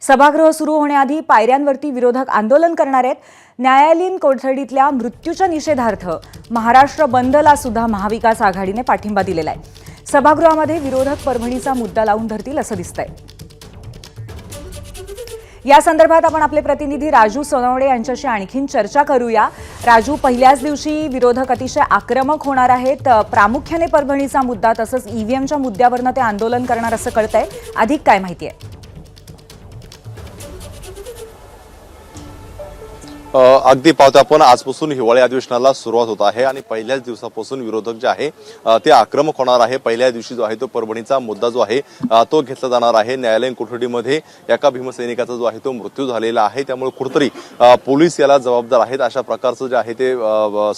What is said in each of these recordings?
सभागृह सुरू होण्याआधी पायऱ्यांवरती विरोधक आंदोलन करणार आहेत। न्यायालयीन कोठडीतल्या मृत्यूच्या निषेधार्थ महाराष्ट्र बंदला सुद्धा महाविकास आघाडीने पाठिंबा दिलेला आहे। सभागृहामध्ये विरोधक परभणीचा मुद्दा लावून धरतील असं दिसतंय। या संदर्भात आपण आपले प्रतिनिधी राजू सोनवणे यांच्याशी आणखीन चर्चा करूया। राजू, पहिल्याच दिवशी विरोधक अतिशय आक्रमक होणार आहेत। प्रामुख्याने परभणीचा मुद्दा तसंच ईव्हीएमच्या मुद्द्यावरनं ते आंदोलन करणार असं कळतंय। अधिक काय माहिती आहे? अगदी पाहतो आपण आजपासून हिवाळी अधिवेशनाला सुरुवात होत आहे आणि पहिल्याच दिवसापासून विरोधक जे आहे ते आक्रमक होणार आहे। पहिल्या दिवशी जो आहे तो परभणीचा मुद्दा जो आहे तो घेतला जाणार आहे। न्यायालयीन कोठडीमध्ये एका भीमसैनिकाचा जो आहे तो मृत्यू झालेला आहे, त्यामुळे कुठेतरी पोलीस याला जबाबदार आहेत अशा प्रकारचं जे आहे ते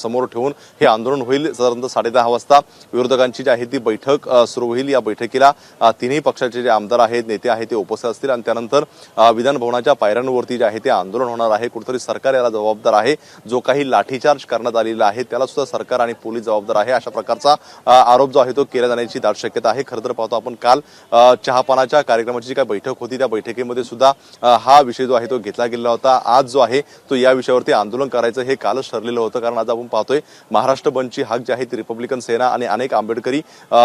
समोर ठेवून हे आंदोलन होईल। साधारणतः 10:30 वाजता विरोधकांची जी आहे ती बैठक सुरू होईल। या बैठकीला तिन्ही पक्षाचे जे आमदार आहेत, नेते आहेत ते उपस्थित असतील आणि त्यानंतर विधान भवनाच्या पायऱ्यांवरती जे आहे ते आंदोलन होणार आहे। कुठेतरी सरकार जबाबदार आहे, जो काही लाठीचार्ज करण्यात आलेला आहे त्याला सुद्धा सरकार आणि पोलीस जबाबदार आहे अशा प्रकारचा आरोप जो आहे तो केला जाण्याची दाट शक्यता आहे। खरं तर पाहतो आपण काल चहापानाच्या कार्यक्रमाची जी काही बैठक होती त्या बैठकीमध्ये सुद्धा हा विषय जो आहे तो घेतला गेला होता। आज जो आहे तो या विषयावरती आंदोलन करायचं हे कालच ठरलेलं होतं, कारण आज आपण पाहतोय महाराष्ट्र बंदची हाक जी आहे ती रिपब्लिकन सेना आणि अनेक आंबेडकरी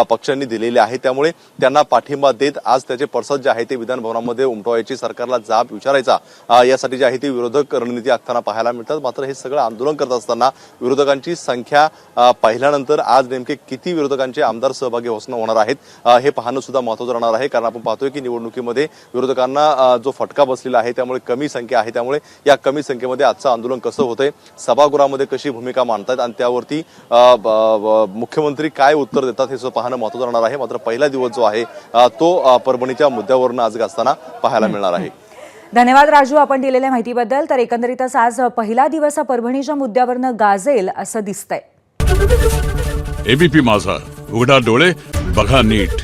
पक्षांनी दिलेली आहे, त्यामुळे त्यांना पाठिंबा देत आज त्याचे पडसाद जे आहे ते विधान भवनामध्ये उमटवायची, सरकारला जाब विचारायचा यासाठी जे आहे ती विरोधक रणनीती आखताना पाहायला मिळतात। मात्र हे सगळं आंदोलन करत असताना विरोधकांची संख्या पाहिल्यानंतर आज नेमके किती विरोधकांचे आमदार सहभागी होणार आहेत हे पाहणं सुद्धा महत्त्वाचं राहणार आहे, कारण आपण पाहतोय की निवडणुकीमध्ये विरोधकांना जो फटका बसलेला आहे त्यामुळे कमी संख्या आहे, त्यामुळे या कमी संख्येमध्ये आजचं आंदोलन कसं होतंय, सभागृहामध्ये कशी भूमिका मांडतात आणि त्यावरती मुख्यमंत्री काय उत्तर देतात हे पाहणं महत्त्वाचं राहणार आहे। मात्र पहिला दिवस जो आहे तो परभणीच्या मुद्द्यावरून आज गाजताना पाहायला मिळणार आहे। धन्यवाद राजू, आपण दिलेल्या माहितीबद्दल। तर एकंदरीतच आज पहिला दिवस परभणीच्या मुद्द्यावरनं गाजेल असं दिसतंय। एबीपी माझा, उघडा डोळे बघा नीट।